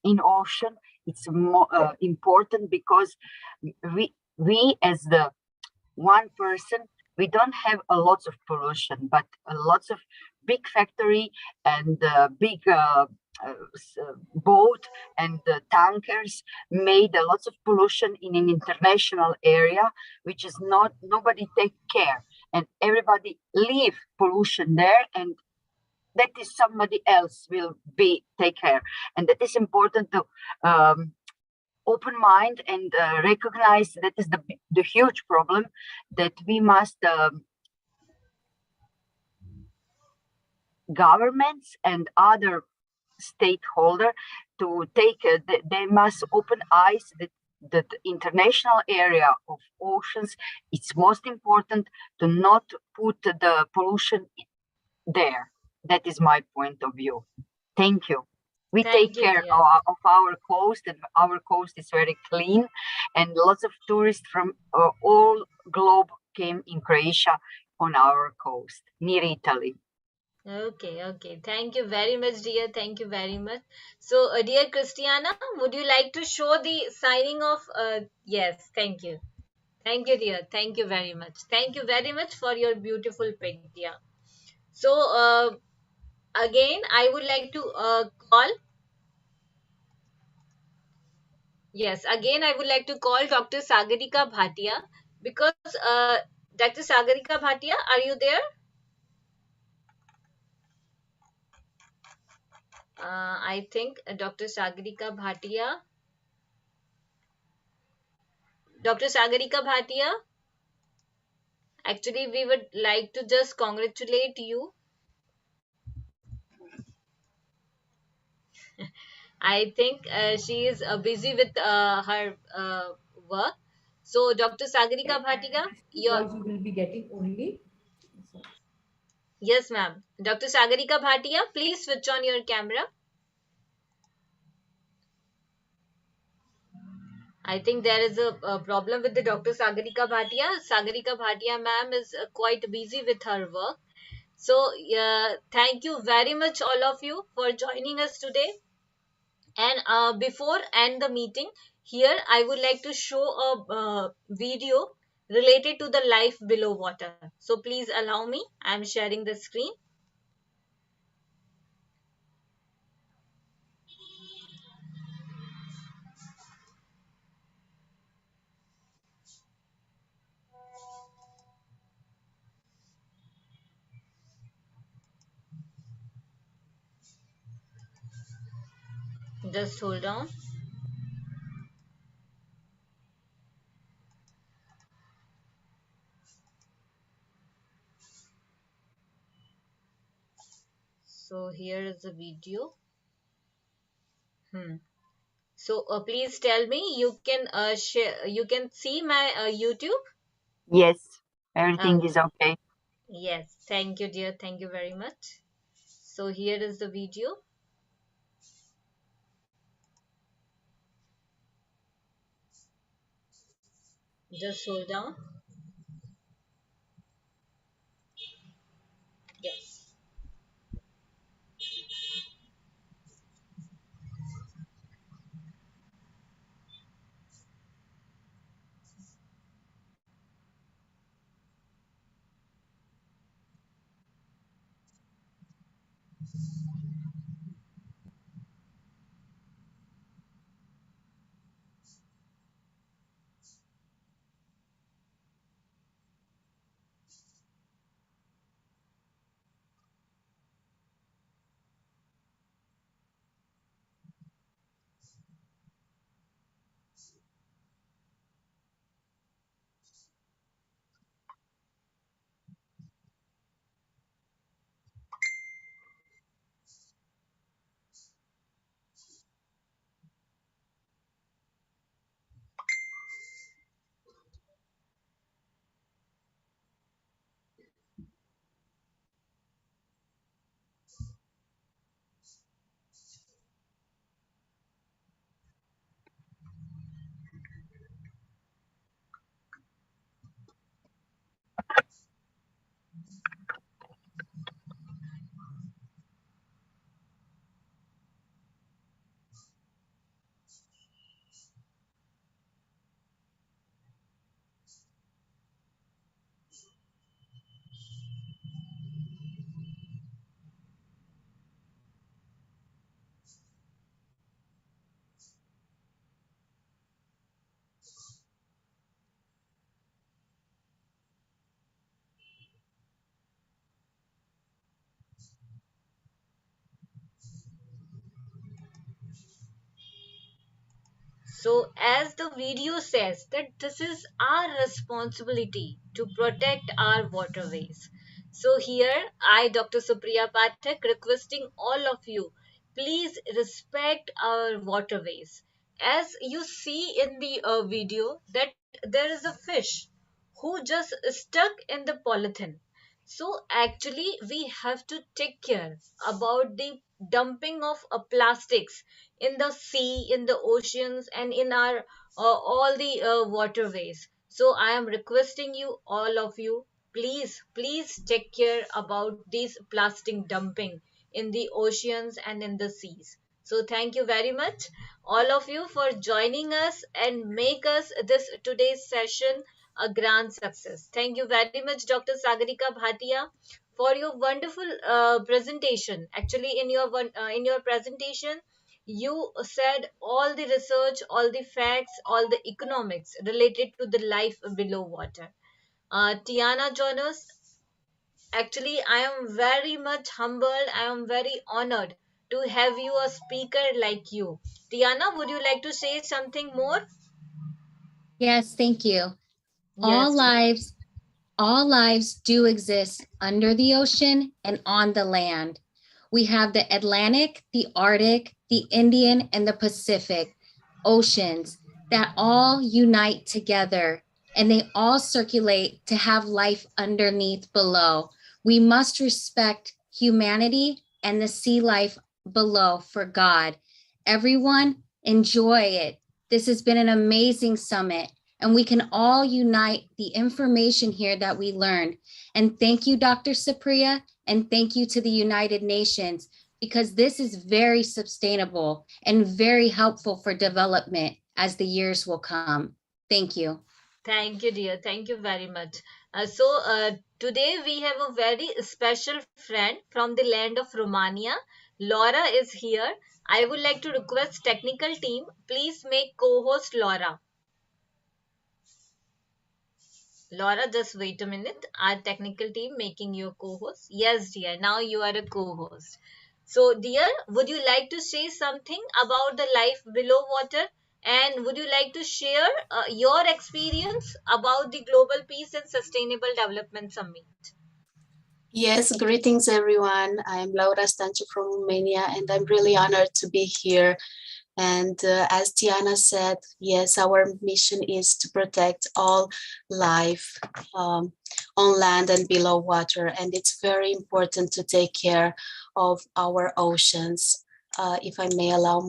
in ocean. It's more important because we as the one person, we don't have a lot of pollution, but lots of big factory and big boat and tankers made a lots of pollution in an international area, which is not nobody take care, and everybody leave pollution there, and that is somebody else will be take care, and that is important to open mind and recognize that is the huge problem that we must governments and other stakeholder to take they must open eyes that the international area of oceans, it's most important to not put the pollution there. That is my point of view. Thank you. We take Thank you, care dear. of our coast, and our coast is very clean, and lots of tourists from all globe came in Croatia on our coast near Italy. Okay, okay. Thank you very much, dear. Thank you very much. So, dear Christiana, would you like to show the signing off? Yes, thank you. Thank you, dear. Thank you very much. Thank you very much for your beautiful pic, dear. So, again, I would like to call. Yes, again, I would like to call Dr. Sagarika Bhatia because Dr. Sagarika Bhatia, are you there? I think Dr. Sagarika Bhatia. Dr. Sagarika Bhatia, actually, we would like to just congratulate you. I think she is busy with her work. So, Dr. Sagarika Bhatia, your Voice you will be getting only. yes, ma'am. Dr. Sagarika Bhatia, please switch on your camera. I think there is a problem with the Dr. Sagarika Bhatia. Sagarika Bhatia, ma'am, is quite busy with her work. So, thank you very much, all of you, for joining us today. And before end the meeting, here I would like to show a video related to the life below water. So please allow me. I'm sharing the screen. Just hold on. So here is the video. So please tell me, you can share, you can see my YouTube. Yes, everything Okay. is okay. Yes, thank you, dear. Thank you very much. So here is the video. Just hold on. Yes. So, as the video says, that this is our responsibility to protect our waterways. So, here I, Dr. Supriya Pathak, requesting all of you, please respect our waterways. As you see in the video, that there is a fish who just stuck in the polythene. So actually, we have to take care about the dumping of plastics in the sea, in the oceans, and in our all the waterways. So I am requesting you, all of you, please, please take care about this plastic dumping in the oceans and in the seas. So thank you very much, all of you, for joining us and make us this today's session a grand success. Thank you very much, Dr. Sagarika Bhatia, for your wonderful presentation. Actually, in your presentation, you said all the research, all the facts, all the economics related to the life below water. Tiana Jonas, actually, I am very much humbled. I am very honored to have you a speaker like you. Tiana, would you like to say something more? Yes, thank you. All Yes. lives, all lives do exist under the ocean and on the land. We have the Atlantic, the Arctic, the Indian, and the Pacific oceans that all unite together, and they all circulate to have life underneath below. We must respect humanity and the sea life below for God. Everyone, enjoy it. This has been an amazing summit, and we can all unite the information here that we learned. And thank you, Dr. Supriya, and thank you to the United Nations, because this is very sustainable and very helpful for development as the years will come. Thank you. Thank you, dear. Thank you very much. Today we have a very special friend from the land of Romania. Laura is here. I would like to request technical team, please make co-host Laura. Laura, just wait a minute. Our technical team making you a co-host. Yes, dear. Now you are a co-host. So, dear, would you like to say something about the life below water? And would you like to share your experience about the Global Peace and Sustainable Development Summit? Yes, greetings everyone. I'm Laura Stancu from Romania, and I'm really honored to be here. And as Tiana said, yes, our mission is to protect all life on land and below water. And it's very important to take care of our oceans. If I may allow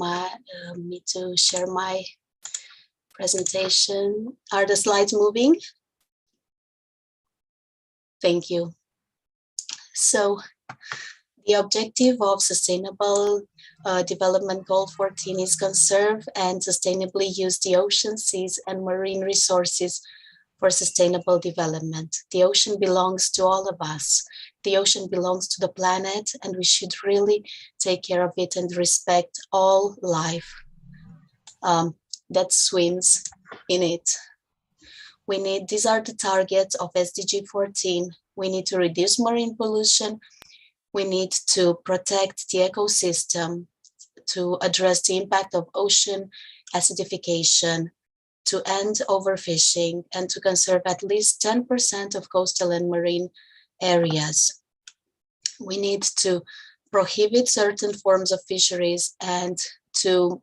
me to share my presentation. Are the slides moving? Thank you. So the objective of Sustainable Development Goal 14 is conserve and sustainably use the ocean, seas, and marine resources for sustainable development. The ocean belongs to all of us. The ocean belongs to the planet, and we should really take care of it and respect all life that swims in it. These are the targets of SDG 14. We need to reduce marine pollution. We need to protect the ecosystem, to address the impact of ocean acidification, to end overfishing, and to conserve at least 10% of coastal and marine areas. We need to prohibit certain forms of fisheries and to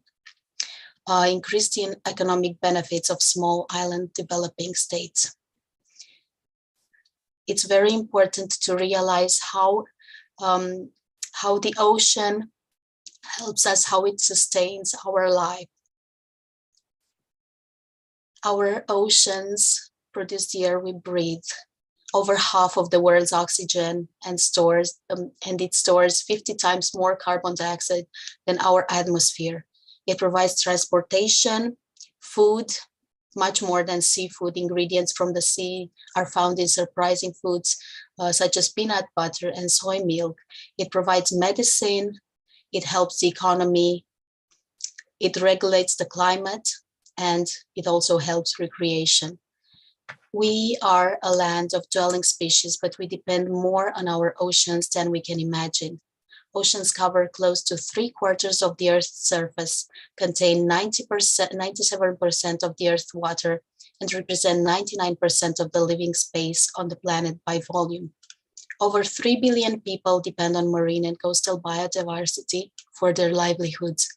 increase the economic benefits of small island developing states. It's very important to realize how the ocean helps us, how it sustains our life. Our oceans produce the air we breathe, over half of the world's oxygen, and it stores 50 times more carbon dioxide than our atmosphere. It provides transportation, food, much more than seafood. Ingredients from the sea are found in surprising foods such as peanut butter and soy milk. It provides medicine, it helps the economy, it regulates the climate, and it also helps recreation. We are a land of dwelling species, but we depend more on our oceans than we can imagine. Oceans cover close to 3/4 of the Earth's surface, contain 97% of the Earth's water, and represent 99% of the living space on the planet by volume. Over 3 billion people depend on marine and coastal biodiversity for their livelihoods.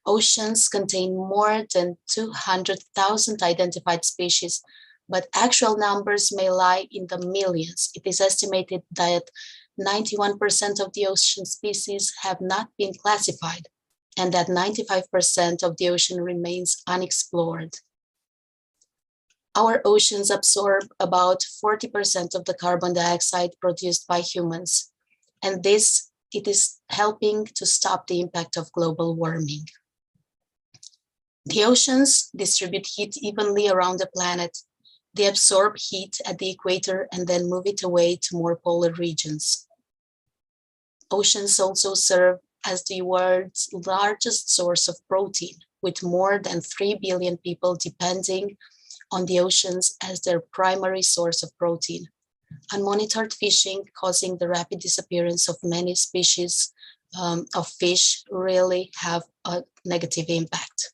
Oceans contain more than 200,000 identified species, but actual numbers may lie in the millions. It is estimated that 91% of the ocean species have not been classified, and that 95% of the ocean remains unexplored. Our oceans absorb about 40% of the carbon dioxide produced by humans, and it is helping to stop the impact of global warming. The oceans distribute heat evenly around the planet. They absorb heat at the equator and then move it away to more polar regions. Oceans also serve as the world's largest source of protein, with more than 3 billion people depending on the oceans as their primary source of protein. Unmonitored fishing, causing the rapid disappearance of many species of fish, really have a negative impact.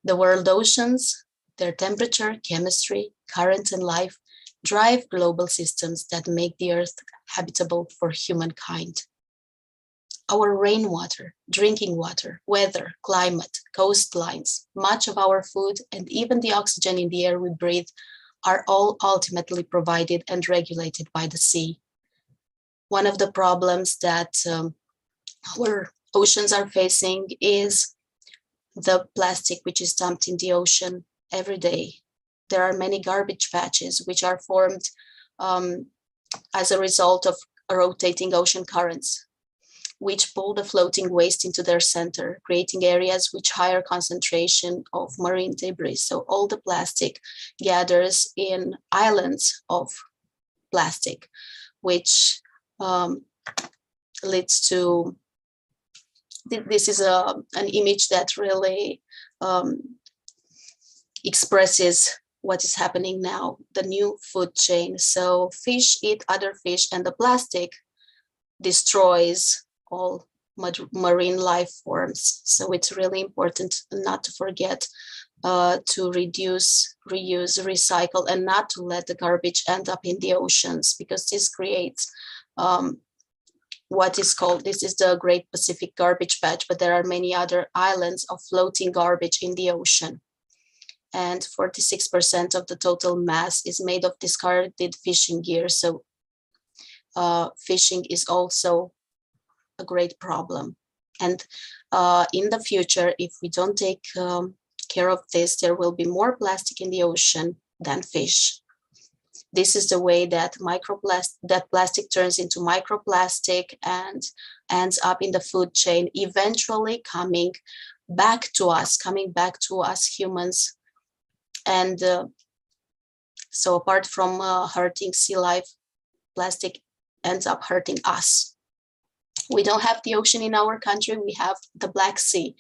The world oceans, their temperature, chemistry, currents, and life drive global systems that make the Earth habitable for humankind. Our rainwater, drinking water, weather, climate, coastlines, much of our food, and even the oxygen in the air we breathe are all ultimately provided and regulated by the sea. One of the problems that our oceans are facing is the plastic which is dumped in the ocean every day. There are many garbage patches which are formed as a result of rotating ocean currents. which pull the floating waste into their center, creating areas with higher concentration of marine debris. So all the plastic gathers in islands of plastic, which leads to, this is an image that really expresses what is happening now, the new food chain. So fish eat other fish, and the plastic destroys all marine life forms. So it's really important not to forget to reduce, reuse, recycle, and not to let the garbage end up in the oceans, because this creates what is called, this is the Great Pacific Garbage Patch, but there are many other islands of floating garbage in the ocean. And 46% of the total mass is made of discarded fishing gear. So fishing is also a great problem. And in the future, if we don't take care of this, there will be more plastic in the ocean than fish. This is the way that plastic turns into microplastic and ends up in the food chain, eventually coming back to us humans. And so apart from hurting sea life, plastic ends up hurting us. We don't have the ocean in our country, we have the Black Sea.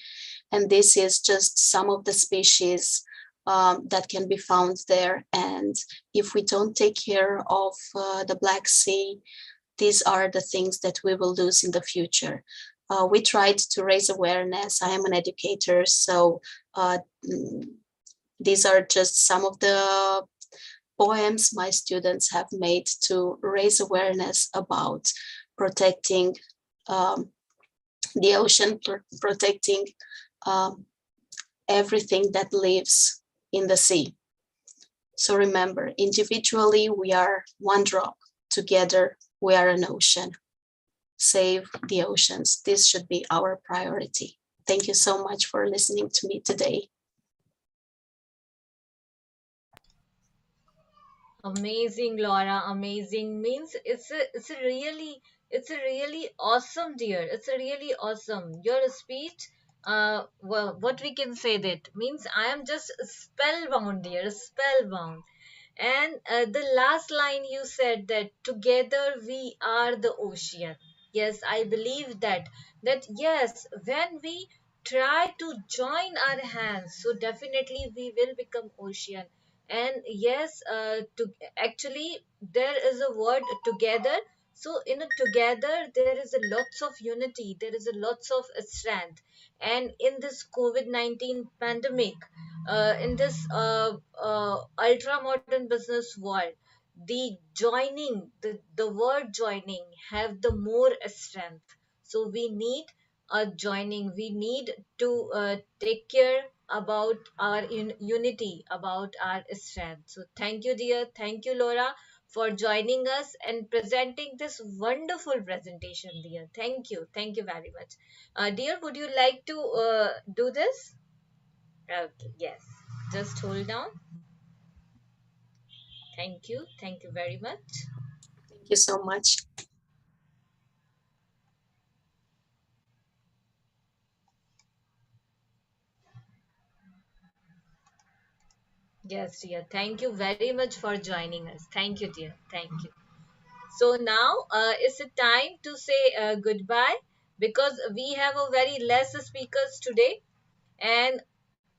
And this is just some of the species that can be found there. And if we don't take care of the Black Sea, these are the things that we will lose in the future. We tried to raise awareness. I am an educator, so these are just some of the poems my students have made to raise awareness about protecting the ocean, protecting everything that lives in the sea. So remember, individually we are one drop, together we are an ocean. Save the oceans. This should be our priority. Thank you so much for listening to me today. Amazing, Laura. Amazing means it's a really awesome, dear. It's a really awesome. Your speech, well, what we can say that means I am just spellbound, dear, spellbound. And the last line you said, that together we are the ocean. Yes, I believe that. That yes, when we try to join our hands, so definitely we will become ocean. And yes, to actually there is a word together. So in a together there is a lots of unity. There is a lots of strength. And in this COVID-19 pandemic, in this ultra modern business world, the joining, the word joining have the more strength. So we need a joining. We need to take care about our unity, about our strength. So thank you, dear. Thank you, Laura, for joining us and presenting this wonderful presentation, dear. Thank you. Thank you very much. Dear, would you like to do this? Okay, yes. Just hold on. Thank you. Thank you very much. Thank you so much. Yes, dear. Thank you very much for joining us. Thank you, dear. Thank you. So now it's a time to say goodbye, because we have a very less speakers today. And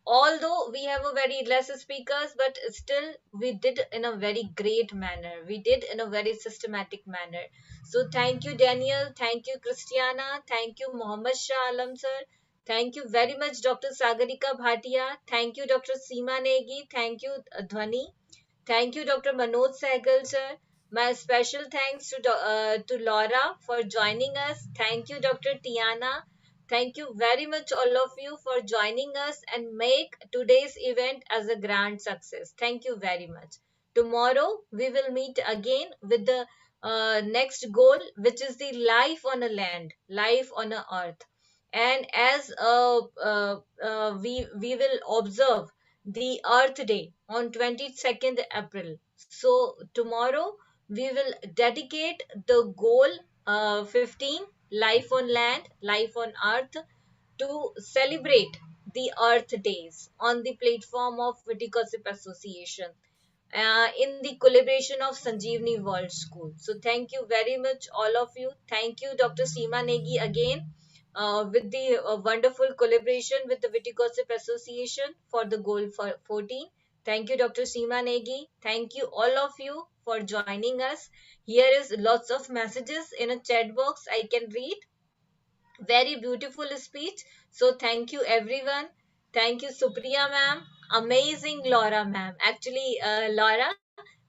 although we have a very less speakers, but still we did in a very great manner, we did in a very systematic manner. So thank you, Daniel. Thank you, Christiana. Thank you, Mohammed Shah Alam sir. Thank you very much, Dr. Sagarika Bhatia. Thank you, Dr. Seema Negi. Thank you, Dhwani. Thank you, Dr. Manoj Sehgal sir. My special thanks to Laura for joining us. Thank you, Dr. Tiana. Thank you very much, all of you, for joining us and make today's event as a grand success. Thank you very much. Tomorrow, we will meet again with the next goal, which is the life on a land, life on a earth. And as we will observe the Earth Day on 22nd April. So tomorrow we will dedicate the goal 15 Life on Land, Life on Earth, to celebrate the Earth Days on the platform of Viticosip Association in the collaboration of Sanjeevani World School. So thank you very much, all of you. Thank you, Dr. Seema Negi, again, with the wonderful collaboration with the Viticosip Association for the Goal for 14. Thank you, Dr. Seema Negi. Thank you, all of you, for joining us. Here is lots of messages in a chat box I can read. Very beautiful speech. So thank you, everyone. Thank you, Supriya ma'am. Amazing Laura ma'am. Actually, Laura,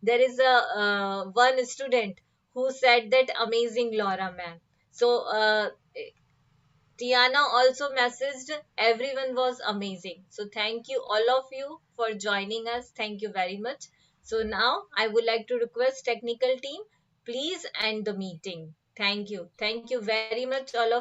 there is a one student who said that amazing Laura ma'am. So Tiana also messaged everyone was amazing. So thank you all of you for joining us. Thank you very much. So now I would like to request technical team, please end the meeting. Thank you. Thank you very much all of